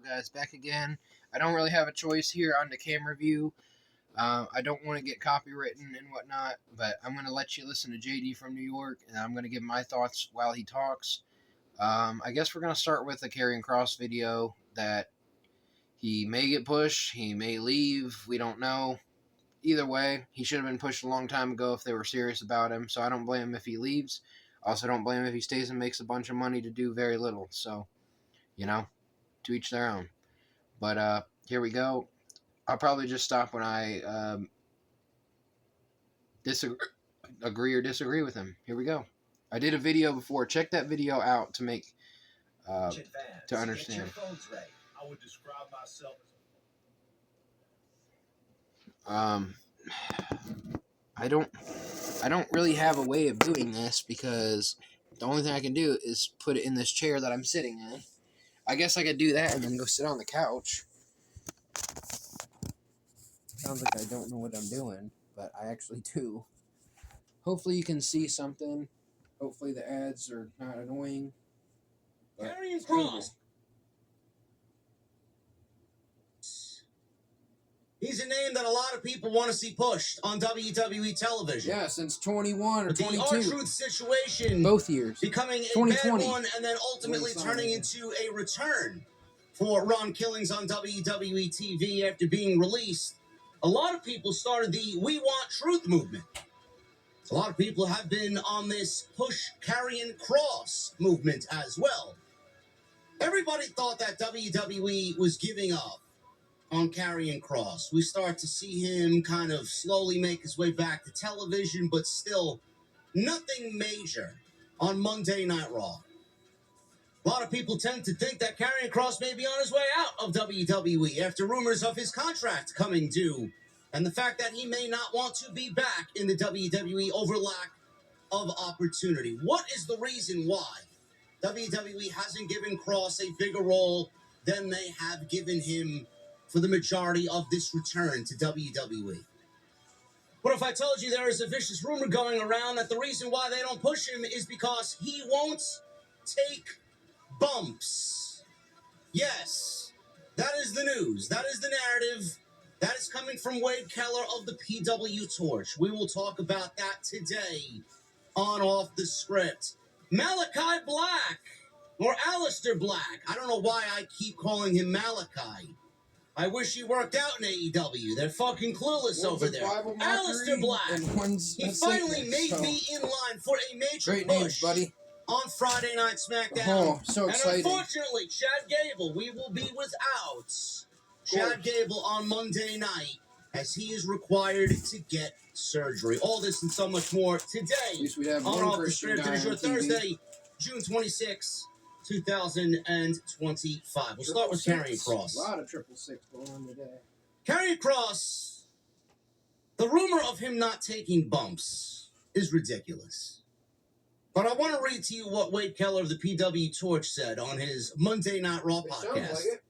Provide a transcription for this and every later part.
Guys, back again. I don't really have a choice here on the camera view. I don't want to get copywritten and whatnot, but I'm going to let you listen to JD from New York, and I'm going to give my thoughts while he talks. I guess we're going to start with the Karrion Kross video that he may get pushed, he may leave, we don't know. Either way, he should have been pushed a long time ago if they were serious about him, so I don't blame him if he leaves. I also don't blame him if he stays and makes a bunch of money to do very little, so, you know, to each their own. But here we go. I'll probably just stop when I agree or disagree with him. Here we go. I did a video before. Check that video out to make to understand. I would describe myself I don't really have a way of doing this because the only thing I can do is put it in this chair that I'm sitting in. I guess I could do that and then go sit on the couch. Sounds like I don't know what I'm doing, but I actually do. Hopefully you can see something. Hopefully the ads are not annoying. Karrion Kross. He's a name that a lot of people want to see pushed on WWE television. Yeah, since 21 or 22. The R-Truth situation. Both years. Becoming a bad one and then ultimately turning into a return for Ron Killings on WWE TV after being released. A lot of people started the We Want Truth movement. A lot of people have been on this push Karrion Kross movement as well. Everybody thought that WWE was giving up on Karrion Kross. We start to see him kind of slowly make his way back to television, but still nothing major on Monday Night Raw. A lot of people tend to think that Karrion Kross may be on his way out of WWE after rumors of his contract coming due, and the fact that he may not want to be back in the WWE over lack of opportunity. What is the reason why WWE hasn't given Kross a bigger role than they have given him for the majority of this return to WWE? What if I told you there is a vicious rumor going around that the reason why they don't push him is because he won't take bumps? Yes, that is the news. That is the narrative. That is coming from Wade Keller of the PW Torch. We will talk about that today on Off the Script. Malachi Black, or Aleister Black. I don't know why I keep calling him Malachi. I wish he worked out in AEW. They're fucking clueless over there. Aleister Black. He finally made me in line for a major push buddy. On Friday Night SmackDown. Oh, so exciting. And unfortunately, Chad Gable, we will be without Chad Gable on Monday night as he is required to get surgery. All this and so much more today on Off the Script. It is your Thursday, June 26th. 2025. We'll start with Karrion Kross. A lot of 666 going on today. Karrion Kross, the rumor of him not taking bumps is ridiculous. But I want to read to you what Wade Keller of the PW Torch said on his Monday Night Raw podcast. Like it.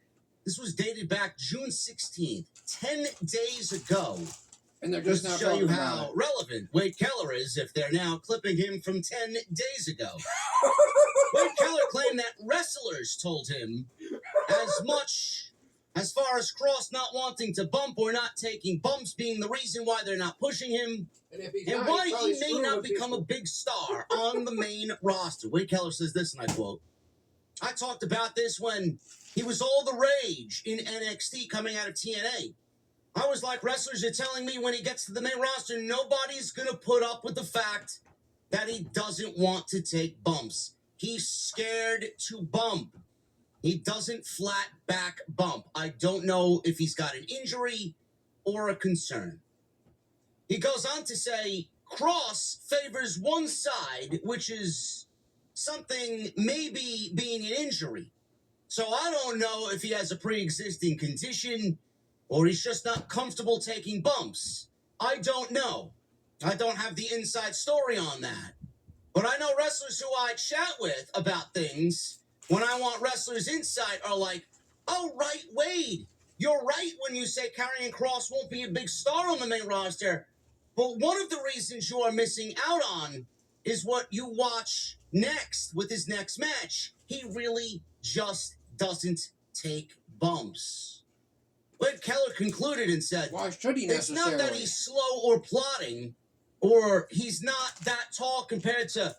This was dated back June 16th, 10 days ago. And they're just to show you how relevant Wade Keller is if they're now clipping him from 10 days ago. Wade Keller claimed that wrestlers told him as much as far as Kross not wanting to bump or not taking bumps being the reason why they're not pushing him and why he may not become a big star on the main roster. Wade Keller says this, and I quote, "I talked about this when he was all the rage in NXT coming out of TNA. I was like, wrestlers are telling me when he gets to the main roster, nobody's going to put up with the fact that he doesn't want to take bumps. He's scared to bump. He doesn't flat back bump. I don't know if he's got an injury or a concern." He goes on to say, Kross favors one side, which is something maybe being an injury. So I don't know if he has a pre-existing condition or he's just not comfortable taking bumps. I don't know. I don't have the inside story on that. But I know wrestlers who I chat with about things, when I want wrestlers' insight, are like, "Oh, right, Wade, you're right when you say Karrion Kross won't be a big star on the main roster. But one of the reasons you are missing out on is what you watch next with his next match. He really just doesn't take bumps. But Keller concluded and said, Why should he it's necessarily? not that he's slow or plodding, or he's not that tall compared to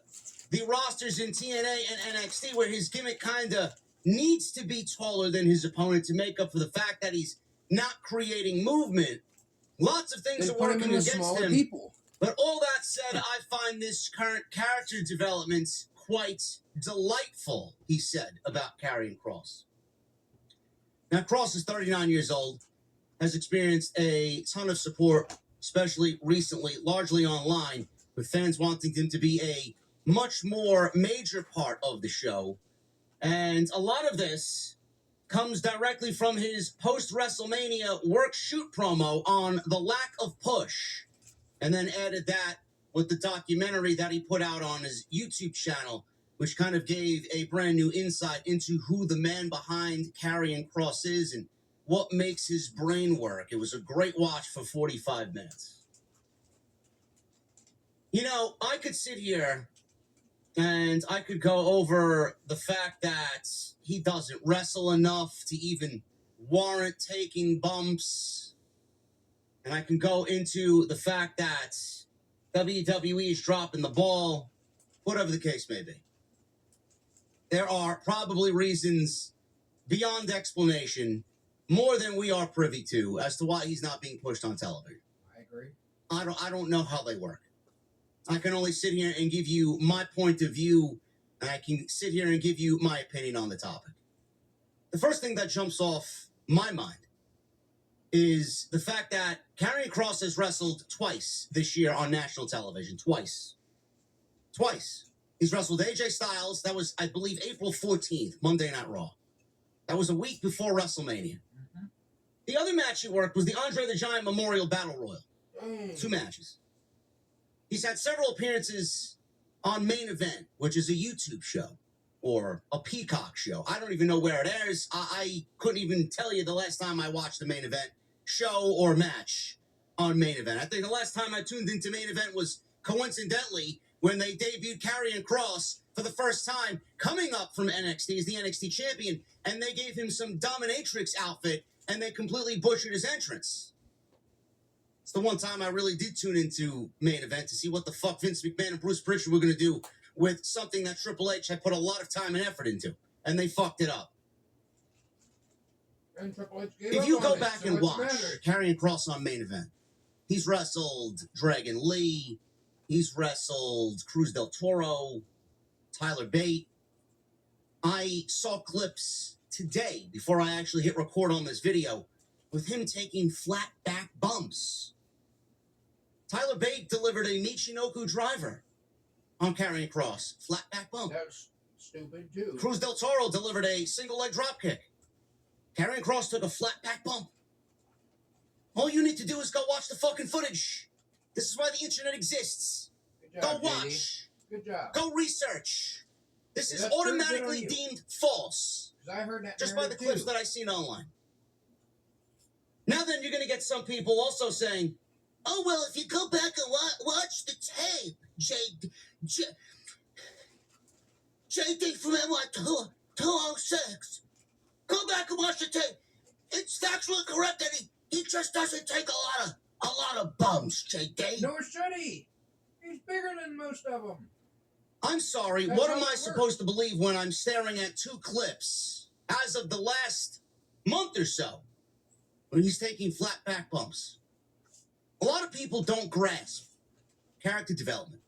the rosters in TNA and NXT, where his gimmick kind of needs to be taller than his opponent to make up for the fact that he's not creating movement. Lots of things Then are put him working in with against smaller him. people. But all that said, I find this current character development quite delightful, he said about Karrion Kross. Now, Kross is 39 years old, has experienced a ton of support, especially recently, largely online, with fans wanting him to be a much more major part of the show. And a lot of this comes directly from his post-WrestleMania work-shoot promo on the lack of push, and then added that with the documentary that he put out on his YouTube channel, which kind of gave a brand new insight into who the man behind Karrion Kross is and what makes his brain work. It was a great watch for 45 minutes. You know, I could sit here and I could go over the fact that he doesn't wrestle enough to even warrant taking bumps. And I can go into the fact that WWE is dropping the ball, whatever the case may be. There are probably reasons beyond explanation, more than we are privy to, as to why he's not being pushed on television. I agree. I don't know how they work. I can only sit here and give you my point of view, and I can sit here and give you my opinion on the topic. The first thing that jumps off my mind is the fact that Karrion Kross has wrestled twice this year on national television. Twice. He's wrestled AJ Styles. That was, I believe, April 14th, Monday Night Raw. That was a week before WrestleMania. Mm-hmm. The other match he worked was the Andre the Giant Memorial Battle Royal. 2 matches. He's had several appearances on Main Event, which is a YouTube show or a Peacock show. I don't even know where it airs. I couldn't even tell you the last time I watched the Main Event show or match on Main Event. I think the last time I tuned into Main Event was coincidentally when they debuted Karrion Kross for the first time, coming up from NXT as the NXT champion, and they gave him some dominatrix outfit, and they completely butchered his entrance. It's the one time I really did tune into Main Event to see what the fuck Vince McMahon and Bruce Prichard were going to do with something that Triple H had put a lot of time and effort into, and they fucked it up. And Triple H gave If you up go on it, back so and what's watch the matter? Karrion Kross on Main Event, he's wrestled Dragon Lee, he's wrestled Cruz del Toro, Tyler Bate. I saw clips today before I actually hit record on this video with him taking flat back bumps. Tyler Bate delivered a Michinoku driver on Karrion Kross, flat back bump. That's stupid too. Cruz del Toro delivered a single leg drop kick. Karrion Kross took a flat back bump. All you need to do is go watch the fucking footage. This is why the internet exists. Good job, Go JD. watch. Good job. Go research. This is That's pretty good automatically on you. deemed false Because I heard that just by the narrative clips too. that I've seen online. Now then, you're going to get some people also saying, oh, well, if you go back and watch the tape, JD from NY206, go back and watch the tape. It's factually correct that he just doesn't take a lot of bumps, JD. Nor should he. He's bigger than most of them. I'm sorry, That's what how am it I works. supposed to believe when I'm staring at 2 clips as of the last month or so when he's taking flat back bumps? A lot of people don't grasp character development.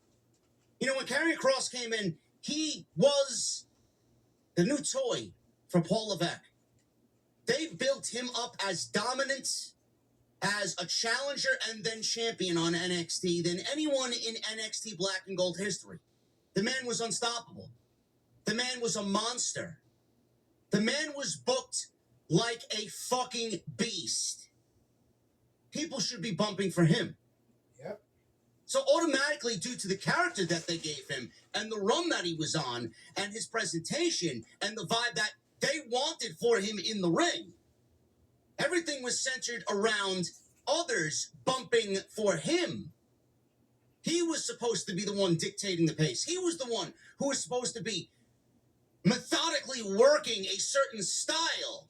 You know, when Karrion Kross came in, he was the new toy for Paul Levesque. They built him up as dominant, as a challenger and then champion on NXT than anyone in NXT Black and Gold history. The man was unstoppable. The man was a monster. The man was booked like a fucking beast. People should be bumping for him. Yep. So automatically, due to the character that they gave him and the run that he was on and his presentation and the vibe that they wanted for him in the ring, everything was centered around others bumping for him. He was supposed to be the one dictating the pace. He was the one who was supposed to be methodically working a certain style.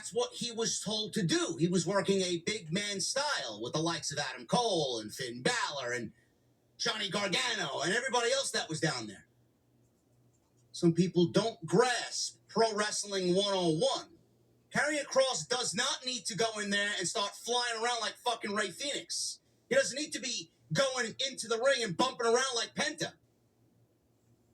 that's what he was told to do. He was working a big man style with the likes of Adam Cole and Finn Balor and Johnny Gargano and everybody else that was down there. Some people don't grasp pro wrestling 101. Karrion Kross does not need to go in there and start flying around like fucking Ray Phoenix. He doesn't need to be going into the ring and bumping around like Penta.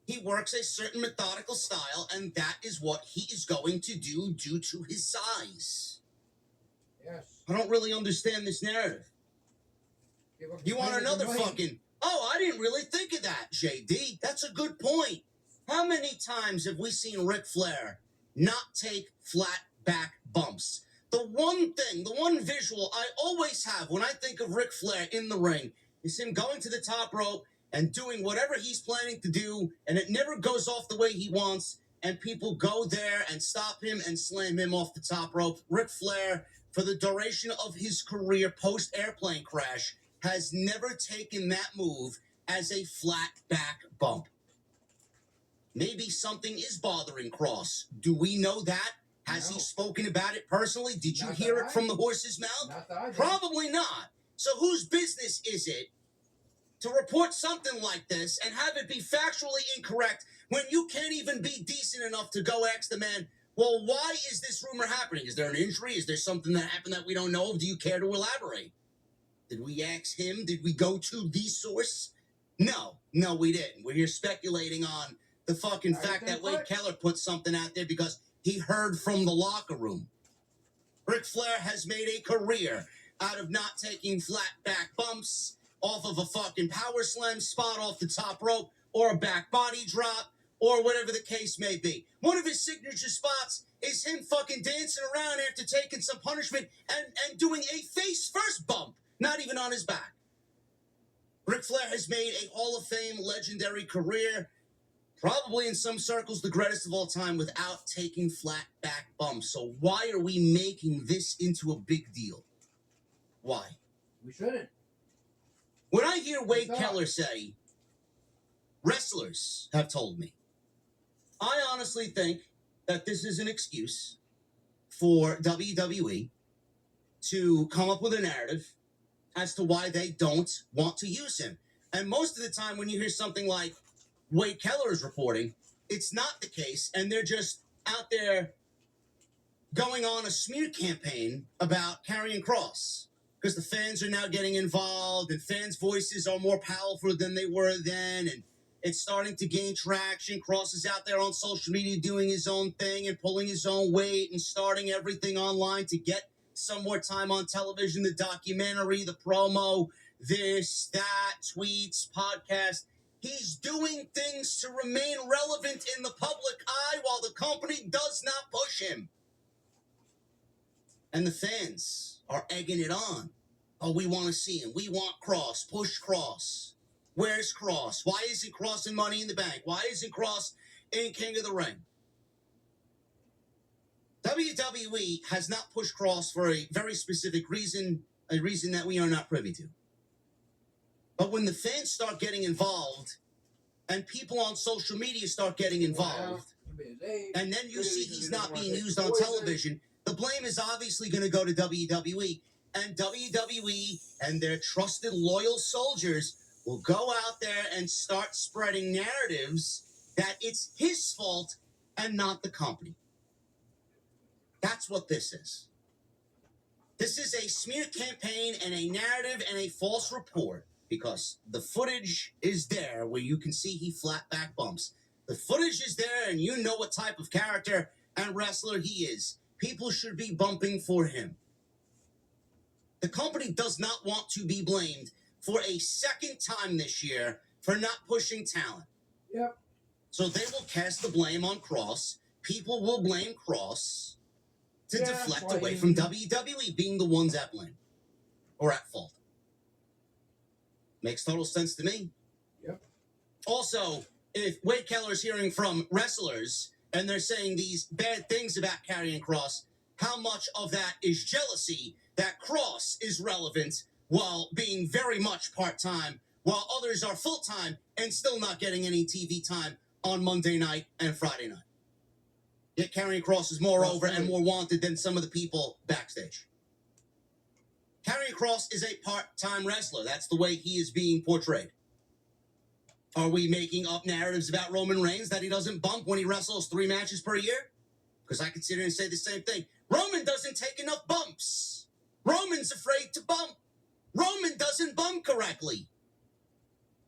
He works a certain methodical style, and that is what he is going to do due to his size. Yes. I don't really understand this narrative. You want another fucking... Oh, I didn't really think of that, JD. That's a good point. How many times have we seen Ric Flair not take flat back bumps? The one thing, the one visual I always have when I think of Ric Flair in the ring is him going to the top rope and doing whatever he's planning to do, and it never goes off the way he wants, and people go there and stop him and slam him off the top rope. Ric Flair, for the duration of his career post-airplane crash, has never taken that move as a flat back bump. Maybe something is bothering Kross. Do we know that? Has he spoken about it personally? Did you hear it from the horse's mouth? Probably not. So whose business is it to report something like this and have it be factually incorrect when you can't even be decent enough to go ask the man, well, why is this rumor happening? Is there an injury? Is there something that happened that we don't know of? Do you care to elaborate? Did we ask him? Did we go to the source? No, we didn't. We're here speculating on the fucking fact that Wade Keller put something out there because he heard from the locker room. Ric Flair has made a career out of not taking flat back bumps off of a fucking power slam spot off the top rope or a back body drop or whatever the case may be. One of his signature spots is him fucking dancing around after taking some punishment and doing a face first bump, not even on his back. Ric Flair has made a Hall of Fame legendary career, probably in some circles the greatest of all time, without taking flat back bumps. So why are we making this into a big deal? Why? We shouldn't. When I hear Wade Keller say, wrestlers have told me, I honestly think that this is an excuse for WWE to come up with a narrative as to why they don't want to use him. And most of the time when you hear something like Wade Keller is reporting, it's not the case, and they're just out there going on a smear campaign about Karrion Kross. Because the fans are now getting involved, and fans' voices are more powerful than they were then, and it's starting to gain traction. Kross is out there on social media doing his own thing and pulling his own weight and starting everything online to get some more time on television, the documentary, the promo, this, that, tweets, podcast. He's doing things to remain relevant in the public eye while the company does not push him. And the fans are egging it on. Oh, we want to see him. We want Kross. Push Kross. Where's Kross? Why isn't Kross in Money in the Bank? Why isn't Kross in King of the Ring? WWE has not pushed Kross for a very specific reason, a reason that we are not privy to. But when the fans start getting involved and people on social media start getting involved, and then you see he's not being used on television, the blame is obviously going to go to WWE. And WWE and their trusted, loyal soldiers will go out there and start spreading narratives that it's his fault and not the company. That's what this is. This is a smear campaign and a narrative and a false report, because the footage is there where you can see he flat back bumps. The footage is there and you know what type of character and wrestler he is. People should be bumping for him. The company does not want to be blamed for a second time this year for not pushing talent. Yep. So they will cast the blame on Kross. People will blame Kross to deflect away from WWE being the ones at blame or at fault. Makes total sense to me. Yep. Also, if Wade Keller is hearing from wrestlers and they're saying these bad things about Karrion Kross, how much of that is jealousy that Kross is relevant while being very much part-time, while others are full-time and still not getting any TV time on Monday night and Friday night? Yet Karrion Kross is more over and more wanted than some of the people backstage. Karrion Kross is a part-time wrestler. That's the way he is being portrayed. Are we making up narratives about Roman Reigns that he doesn't bump when he wrestles 3 matches per year? Because I could sit here and say the same thing. Roman doesn't take enough bumps. Roman's afraid to bump. Roman doesn't bump correctly.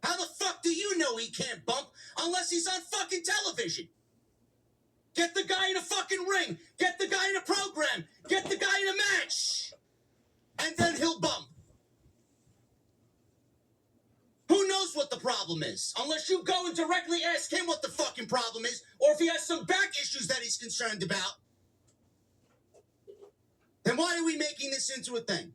How the fuck do you know he can't bump unless he's on fucking television? Get the guy in a fucking ring. Get the guy in a program. Get the guy in a match. And then he'll bump. Who knows what the problem is? Unless you go and directly ask him what the fucking problem is, or if he has some back issues that he's concerned about. Then why are we making this into a thing?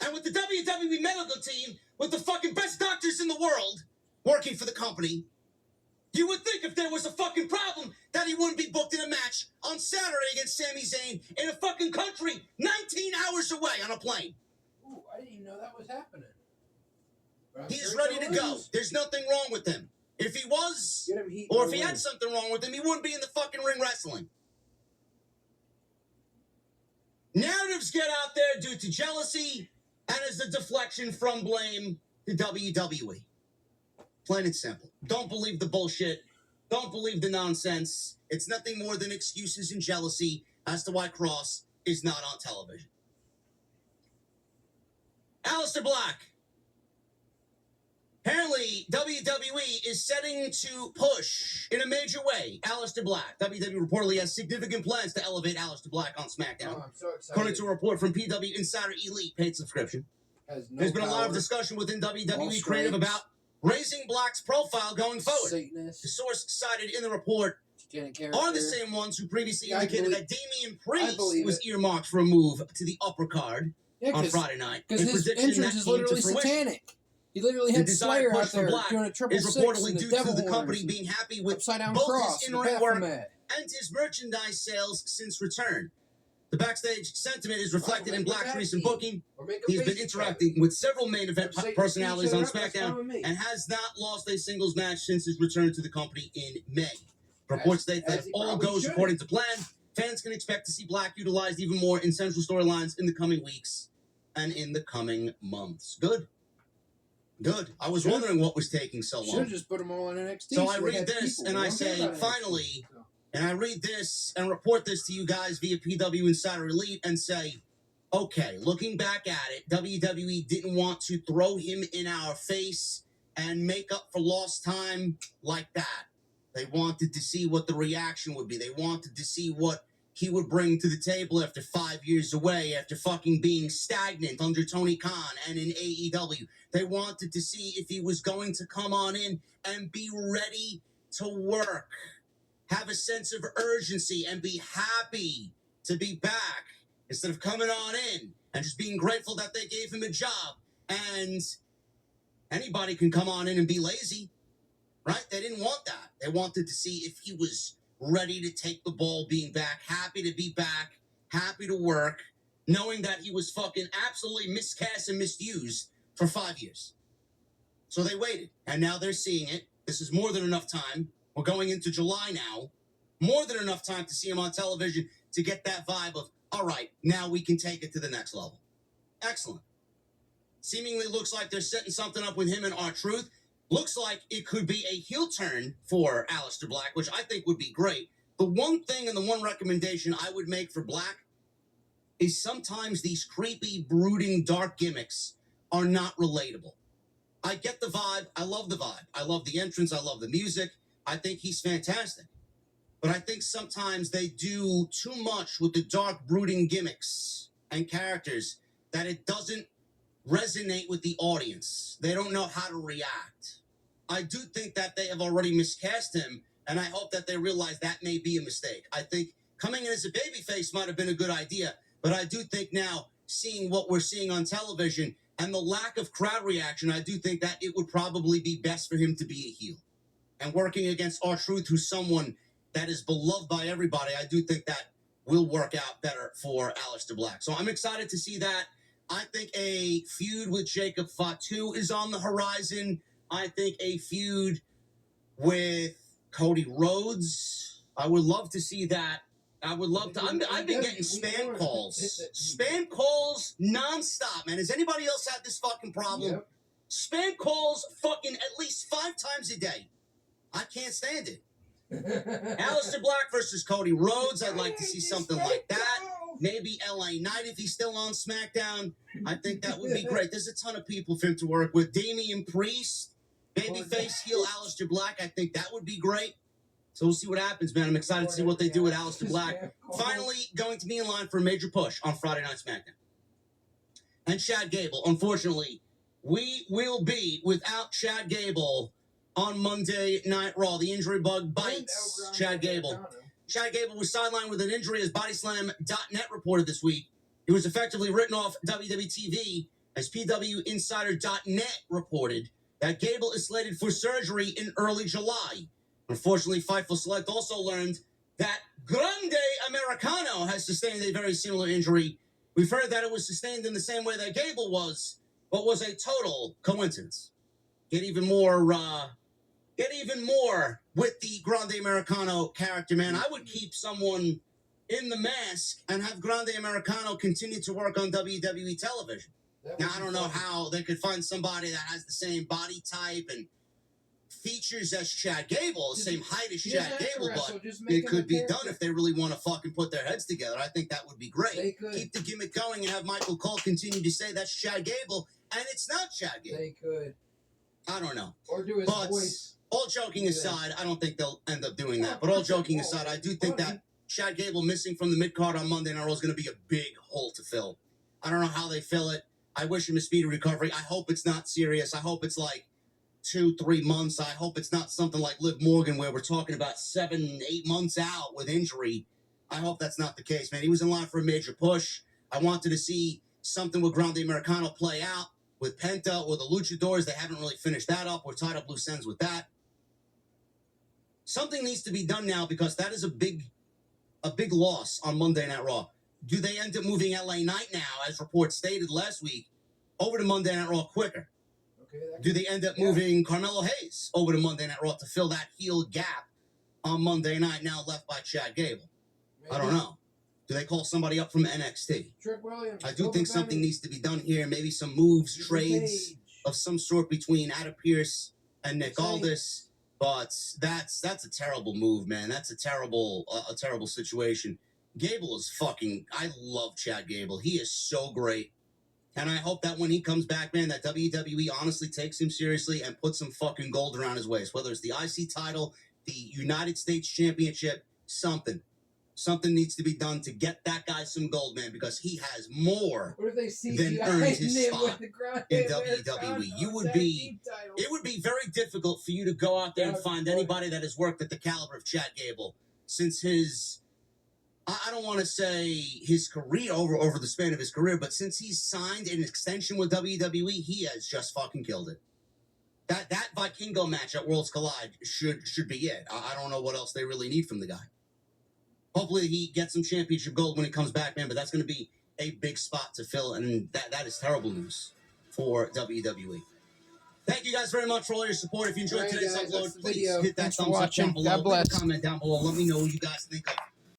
And with the WWE medical team, with the fucking best doctors in the world working for the company, you would think if there was a fucking problem that he wouldn't be booked in a match on Saturday against Sami Zayn in a fucking country 19 hours away on a plane. Ooh, I didn't even know that was happening. He's ready to go. There's nothing wrong with him. If he was, or if he had something wrong with him, he wouldn't be in the fucking ring wrestling. Narratives get out there due to jealousy and as a deflection from blame to WWE. Plain and simple. Don't believe the bullshit. Don't believe the nonsense. It's nothing more than excuses and jealousy as to why Kross is not on television. Aleister Black. Apparently, WWE is setting to push in a major way Aleister Black. WWE reportedly has significant plans to elevate Aleister Black on SmackDown. Oh, I'm so excited. According to a report from PW Insider Elite paid subscription. There's been a lot of discussion within WWE creative about raising Black's profile going forward. Satanist. The source cited in the report are the same ones who previously indicated that Damian Priest was earmarked for a move to the upper card on Friday night. Because his entrance is literally satanic. He literally had Slayer out there doing a triple six reportedly and due the devil to the company horns being happy with upside-down both cross, his the in-ring work Baphomet. and his merchandise sales since return. The backstage sentiment is reflected in Black's recent booking. He's been interacting with several main event personalities on SmackDown and has not lost a singles match since his return to the company in May. Reports state that if all goes according to plan, fans can expect to see Black utilized even more in central storylines in the coming weeks and in the coming months. Good. Good. I was wondering what was taking so long. Should have just put them all in NXT. So I read this and I say, finally, and I read this and report this to you guys via PW Insider Elite and say, okay, looking back at it, WWE didn't want to throw him in our face and make up for lost time like that. They wanted to see what the reaction would be. They wanted to see what he would bring to the table after 5 years away, after fucking being stagnant under Tony Khan and in AEW. They wanted to see if he was going to come on in and be ready to work, have a sense of urgency, and be happy to be back instead of coming on in and just being grateful that they gave him a job. And anybody can come on in and be lazy, right? They didn't want that. They wanted to see if he was ready to take the ball, being back, happy to be back, happy to work, knowing that he was fucking absolutely miscast and misused for 5 years. So they waited, and now they're seeing it. This is more than enough time. We're going into July now. More than enough time to see him on television to get that vibe of, all right, now we can take it to the next level. Excellent. Seemingly looks like they're setting something up with him and R-Truth. Looks like it could be a heel turn for Aleister Black, which I think would be great. The one thing and the one recommendation I would make for Black is sometimes these creepy, brooding, dark gimmicks are not relatable. I get the vibe. I love the vibe. I love the entrance. I love the music. I think he's fantastic. But I think sometimes they do too much with the dark, brooding gimmicks and characters that it doesn't resonate with the audience. They don't know how to react. I do think that they have already miscast him, and I hope that they realize that may be a mistake. I think coming in as a babyface might have been a good idea, but I do think now, seeing what we're seeing on television and the lack of crowd reaction, I do think that it would probably be best for him to be a heel. And working against R-Truth, who's someone that is beloved by everybody, I do think that will work out better for Aleister Black. So I'm excited to see that. I think a feud with Jacob Fatu is on the horizon. I think a feud with Cody Rhodes I would love to see that. I would love to. I've been getting spam calls. Spam calls nonstop, man. Has anybody else had this fucking problem? Yep. Spam calls fucking at least 5 times a day. I can't stand it. Aleister Black versus Cody Rhodes. I'd like to see something like that. Maybe LA Knight if he's still on SmackDown. I think that would be great. There's a ton of people for him to work with. Damian Priest, babyface heel Aleister Black. I think that would be great. So we'll see what happens, man. I'm excited to see what they do with Aleister Black. Finally, going to be in line for a major push on Friday Night SmackDown. And Chad Gable. Unfortunately, we will be without Chad Gable on Monday Night Raw. The injury bug bites Chad Gable. Chad Gable was sidelined with an injury, as Bodyslam.net reported this week. He was effectively written off WWE TV, as PWInsider.net reported that Gable is slated for surgery in early July. Unfortunately, Fightful Select also learned that Grande Americano has sustained a very similar injury. We've heard that it was sustained in the same way that Gable was, but was a total coincidence. Get even more with the Grande Americano character, man. I would keep someone in the mask and have Grande Americano continue to work on WWE television. Now, I don't know how they could find somebody that has the same body type and features as Chad Gable, the same height as Chad Gable, but it could be done if they really want to fucking put their heads together. I think that would be great. Keep the gimmick going and have Michael Cole continue to say that's Chad Gable, and it's not Chad Gable. They could. I don't know. Or do his voice. All joking aside, I don't think they'll end up doing that. But all joking aside, I do think that Chad Gable missing from the mid-card on Monday Night Raw is going to be a big hole to fill. I don't know how they fill it. I wish him a speedy recovery. I hope it's not serious. I hope it's like 2-3 months. I hope it's not something like Liv Morgan where we're talking about 7-8 months out with injury. I hope that's not the case, man. He was in line for a major push. I wanted to see something with Grande Americano play out with Penta or the Luchadors. They haven't really finished that up. We're tied up loose ends with that. Something needs to be done now because that is a big loss on Monday Night Raw. Do they end up moving LA Knight now, as reports stated last week, over to Monday Night Raw quicker? Do they end up moving Carmelo Hayes over to Monday Night Raw to fill that heel gap on Monday night now left by Chad Gable? Maybe. I don't know. Do they call somebody up from NXT? Trick Williams. I do think something needs to be done here. Maybe some moves, trades of some sort between Adam Pearce and Nick Aldis. But that's a terrible move, man. That's a terrible situation. Gable is fucking... I love Chad Gable. He is so great. And I hope that when he comes back, man, that WWE honestly takes him seriously and puts some fucking gold around his waist. Whether it's the IC title, the United States Championship, something. Something needs to be done to get that guy some gold, man, because he has more than earned his spot in WWE. It would be very difficult for you to go out there and find anybody that has worked at the caliber of Chad Gable since his... I don't want to say his career over the span of his career, but since he's signed an extension with WWE, he has just fucking killed it. That Vikingo match at Worlds Collide should be it. I don't know what else they really need from the guy. Hopefully he gets some championship gold when he comes back, man, but that's going to be a big spot to fill, and that is terrible news for WWE. Thank you guys very much for all your support. If you enjoyed today's upload, please hit that thumbs up down below. God bless. Comment down below. Let me know what you guys think of